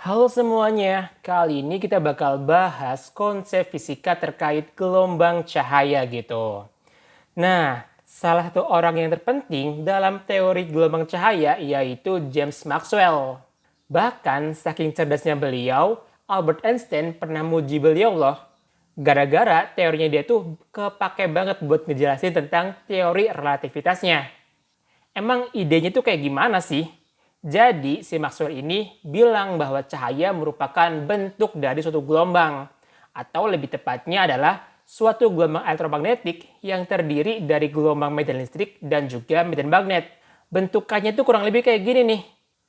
Halo semuanya, kali ini kita bakal bahas konsep fisika terkait gelombang cahaya gitu. Nah, salah satu orang yang terpenting dalam teori gelombang cahaya yaitu James Maxwell. Bahkan saking cerdasnya beliau, Albert Einstein pernah muji beliau loh. Gara-gara teorinya dia tuh kepake banget buat ngejelasin tentang teori relativitasnya. Emang idenya tuh kayak gimana sih? Jadi si Maxwell ini bilang bahwa cahaya merupakan bentuk dari suatu gelombang. Atau lebih tepatnya adalah suatu gelombang elektromagnetik yang terdiri dari gelombang medan listrik dan juga medan magnet. Bentukannya tuh kurang lebih kayak gini nih.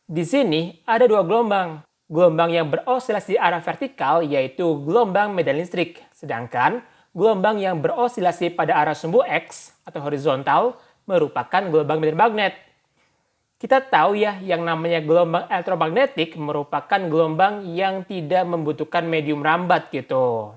Di sini ada dua gelombang. Gelombang yang berosilasi arah vertikal yaitu gelombang medan listrik. Sedangkan gelombang yang berosilasi pada arah sumbu X atau horizontal merupakan gelombang medan magnet. Kita tahu ya, yang namanya gelombang elektromagnetik merupakan gelombang yang tidak membutuhkan medium rambat gitu.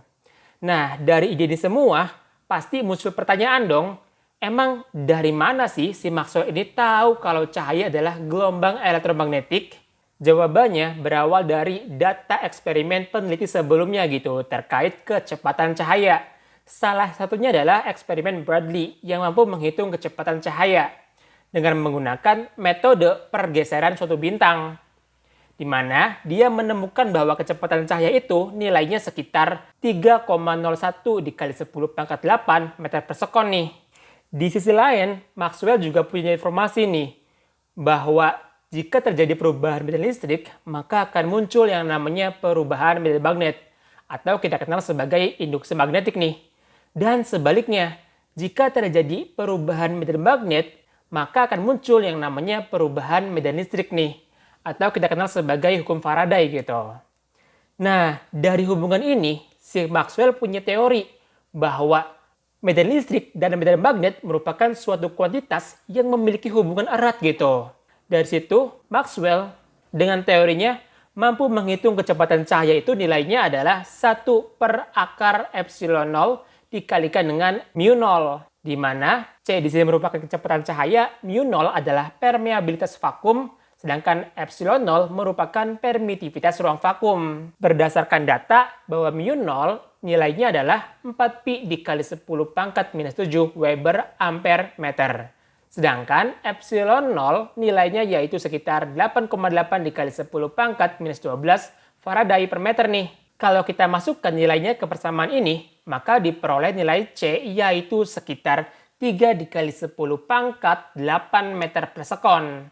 Nah, dari ide ini semua, pasti muncul pertanyaan dong, emang dari mana sih si Maxwell ini tahu kalau cahaya adalah gelombang elektromagnetik? Jawabannya berawal dari data eksperimen peneliti sebelumnya gitu terkait kecepatan cahaya. Salah satunya adalah eksperimen Bradley yang mampu menghitung kecepatan cahaya dengan menggunakan metode pergeseran suatu bintang, di mana dia menemukan bahwa kecepatan cahaya itu nilainya sekitar 3,01 dikali 10 pangkat 8 meter per sekon nih. Di sisi lain, Maxwell juga punya informasi nih, bahwa jika terjadi perubahan medan listrik, maka akan muncul yang namanya perubahan medan magnet, atau kita kenal sebagai induksi magnetik nih. Dan sebaliknya, jika terjadi perubahan medan magnet, maka akan muncul yang namanya perubahan medan listrik nih, atau kita kenal sebagai hukum Faraday gitu. Nah, dari hubungan ini, si Maxwell punya teori bahwa medan listrik dan medan magnet merupakan suatu kuantitas yang memiliki hubungan erat gitu. Dari situ, Maxwell dengan teorinya mampu menghitung kecepatan cahaya itu nilainya adalah 1/akar epsilon 0 dikalikan dengan mu 0. Di mana C di sini merupakan kecepatan cahaya, mu 0 adalah permeabilitas vakum, sedangkan epsilon 0 merupakan permitivitas ruang vakum. Berdasarkan data bahwa mu 0 nilainya adalah 4pi dikali 10 pangkat minus 7 Weber ampere meter. Sedangkan epsilon 0 nilainya yaitu sekitar 8,8 dikali 10 pangkat minus 12 Faraday per meter nih. Kalau kita masukkan nilainya ke persamaan ini, maka diperoleh nilai C yaitu sekitar 3 dikali 10 pangkat 8 meter per sekon.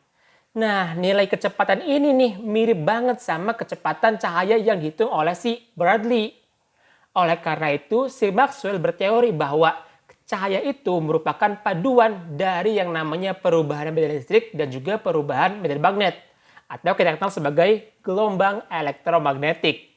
Nah, nilai kecepatan ini nih mirip banget sama kecepatan cahaya yang dihitung oleh si Bradley. Oleh karena itu, si Maxwell berteori bahwa cahaya itu merupakan paduan dari yang namanya perubahan medan listrik dan juga perubahan medan magnet, atau kita kenal sebagai gelombang elektromagnetik.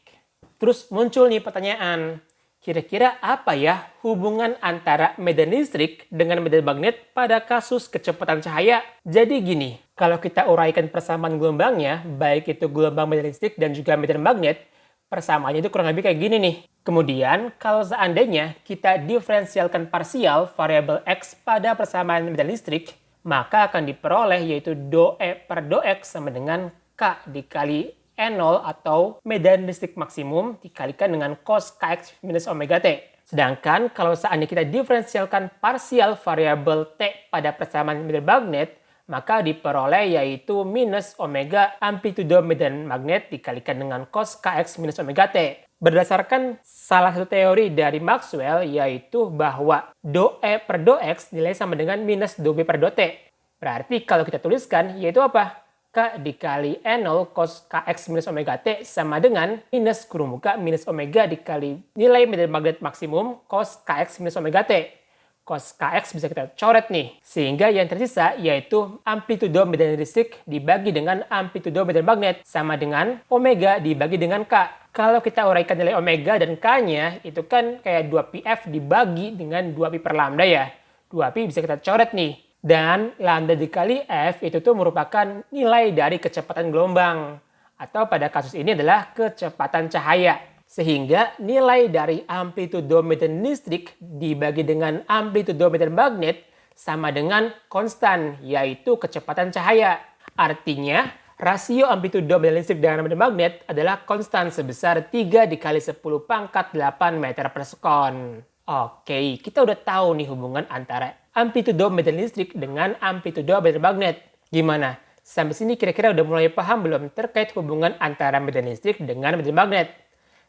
Terus muncul nih pertanyaan, kira-kira apa ya hubungan antara medan listrik dengan medan magnet pada kasus kecepatan cahaya? Jadi gini, kalau kita uraikan persamaan gelombangnya, baik itu gelombang medan listrik dan juga medan magnet, persamaannya itu kurang lebih kayak gini nih. Kemudian, kalau seandainya kita diferensialkan parsial variabel X pada persamaan medan listrik, maka akan diperoleh yaitu dou E per dou X sama dengan K dikali E0 atau medan listrik maksimum dikalikan dengan cos Kx minus omega T. Sedangkan kalau seandainya kita diferensialkan parsial variabel T pada persamaan medan magnet, maka diperoleh yaitu minus omega amplitudo medan magnet dikalikan dengan cos Kx minus omega T. Berdasarkan salah satu teori dari Maxwell yaitu bahwa dou E per dou X nilai sama dengan minus dou B per dou T. Berarti kalau kita tuliskan yaitu apa? K dikali E0 cos Kx minus omega T sama dengan minus kurung buka minus omega dikali nilai medan magnet maksimum cos Kx minus omega T. Cos Kx bisa kita coret nih. Sehingga yang tersisa yaitu amplitudo medan listrik dibagi dengan amplitudo medan magnet sama dengan omega dibagi dengan K. Kalau kita uraikan nilai omega dan K-nya itu kan kayak 2πf dibagi dengan 2pi per lambda ya. 2pi bisa kita coret nih. Dan lambda dikali F itu tuh merupakan nilai dari kecepatan gelombang. Atau pada kasus ini adalah kecepatan cahaya. Sehingga nilai dari amplitudo medan listrik dibagi dengan amplitudo medan magnet sama dengan konstan, yaitu kecepatan cahaya. Artinya Rasio amplitudo medan listrik dengan medan magnet adalah konstan sebesar 3 dikali 10 pangkat 8 meter per sekon. Oke, kita udah tahu nih hubungan antara amplitudo medan listrik dengan amplitudo medan magnet. Gimana? Sampai sini kira-kira udah mulai paham belum terkait hubungan antara medan listrik dengan medan magnet?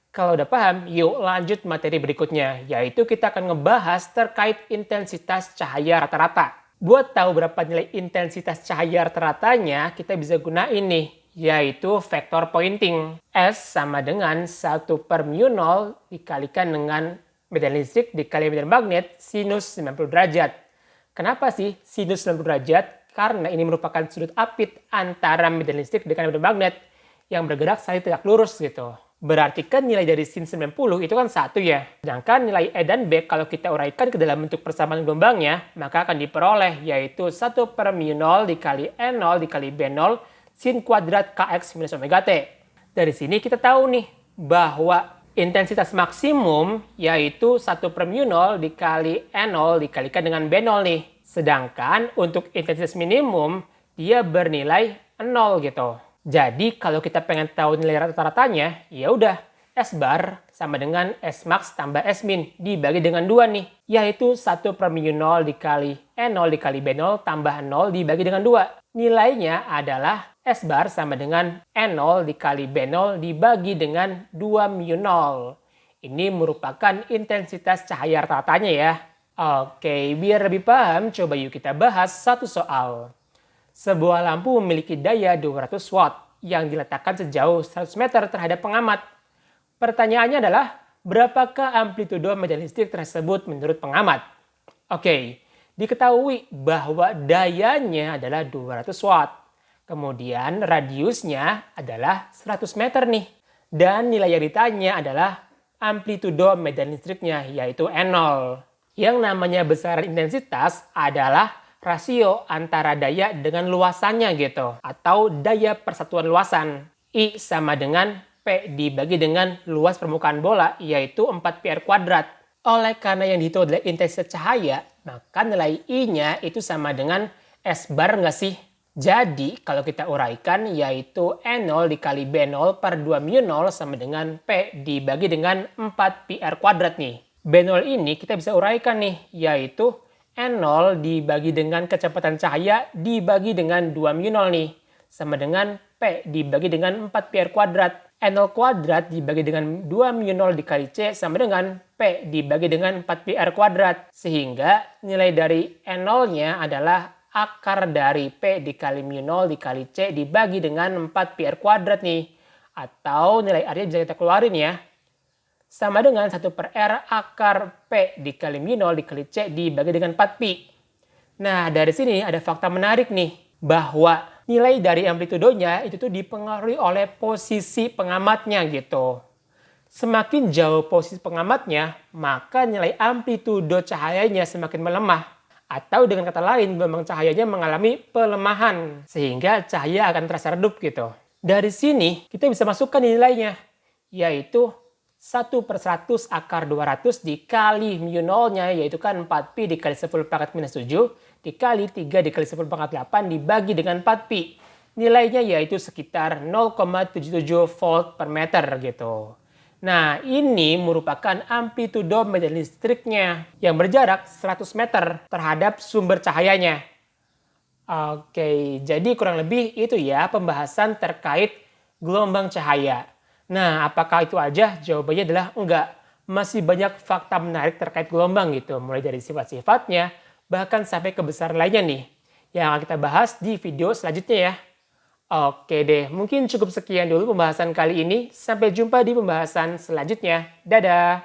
Kalau udah paham, yuk lanjut materi berikutnya, yaitu kita akan ngebahas terkait intensitas cahaya rata-rata. Buat tahu berapa nilai intensitas cahaya rata-ratanya, kita bisa gunain nih, yaitu vektor pointing. S sama dengan 1 per mu 0 dikalikan dengan medan listrik dikali medan magnet sinus 90 derajat. Kenapa sih sinus 90 derajat? Karena ini merupakan sudut apit antara medan listrik dengan medan magnet yang bergerak saling tegak lurus gitu. Berarti kan nilai dari sin 90 itu kan 1 ya. Sedangkan nilai E dan B kalau kita uraikan ke dalam bentuk persamaan gelombangnya, maka akan diperoleh yaitu 1 per mu 0 dikali E0 dikali B0 sin kuadrat Kx minus omega T. Dari sini kita tahu nih bahwa intensitas maksimum yaitu 1 per mu 0 dikali E0 dikalikan dengan B0 nih. Sedangkan untuk intensitas minimum dia bernilai 0 gitu. Jadi kalau kita pengen tahu nilai rata-ratanya, ya udah S bar sama dengan S max tambah S min dibagi dengan 2 nih, yaitu 1 per mu 0 dikali E0 dikali B0 tambah 0 dibagi dengan 2. Nilainya adalah S bar sama dengan E0 dikali B0 dibagi dengan 2 mu 0. Ini merupakan intensitas cahaya rata-ratanya ya. Oke, biar lebih paham, coba yuk kita bahas satu soal. Sebuah lampu memiliki daya 200 watt yang diletakkan sejauh 100 meter terhadap pengamat. Pertanyaannya adalah, berapakah amplitudo medan listrik tersebut menurut pengamat? Oke, diketahui bahwa dayanya adalah 200 watt. Kemudian radiusnya adalah 100 meter nih. Dan nilai yang ditanya adalah amplitudo medan listriknya yaitu E0. Yang namanya besaran intensitas adalah rasio antara daya dengan luasannya gitu, atau daya persatuan luasan. I sama dengan P dibagi dengan luas permukaan bola, yaitu 4πr kuadrat. Oleh karena yang dihitung adalah intensitas cahaya, maka nilai I-nya itu sama dengan S bar nggak sih? Jadi kalau kita uraikan yaitu E0 dikali B0 per 2 mu 0 sama dengan P dibagi dengan 4πr kuadrat nih. B0 ini kita bisa uraikan nih, yaitu E0 dibagi dengan kecepatan cahaya dibagi dengan 2 mu 0 nih. Sama dengan P dibagi dengan 4πr kuadrat. E0 kuadrat dibagi dengan 2 mu 0 dikali C sama dengan P dibagi dengan 4πr kuadrat. Sehingga nilai dari E0-nya adalah akar dari P dikali mu 0 dikali C dibagi dengan 4πr kuadrat nih. Atau nilai R-nya bisa kita keluarin ya. Sama dengan 1 per R akar P dikali mu 0 dikali C dibagi dengan 4pi. Nah, dari sini ada fakta menarik nih, bahwa nilai dari amplitudonya itu tuh dipengaruhi oleh posisi pengamatnya gitu. Semakin jauh posisi pengamatnya, maka nilai amplitudo cahayanya semakin melemah. Atau dengan kata lain, gelombang cahayanya mengalami pelemahan, sehingga cahaya akan terasa redup gitu. Dari sini, kita bisa masukkan nilainya, yaitu 1 per 100 akar 200 dikali mu 0-nya, yaitu kan 4pi dikali 10 pangkat minus 7, dikali 3 dikali 10 pangkat 8 dibagi dengan 4pi. Nilainya yaitu sekitar 0,77 volt per meter gitu. Nah, ini merupakan amplitudo medan listriknya yang berjarak 100 meter terhadap sumber cahayanya. Oke, jadi kurang lebih itu ya pembahasan terkait gelombang cahaya. Nah, apakah itu aja? Jawabannya adalah enggak. Masih banyak fakta menarik terkait gelombang gitu. Mulai dari sifat-sifatnya, bahkan sampai kebesaran lainnya nih. Yang akan kita bahas di video selanjutnya ya. Oke deh, mungkin cukup sekian dulu pembahasan kali ini. Sampai jumpa di pembahasan selanjutnya. Dadah!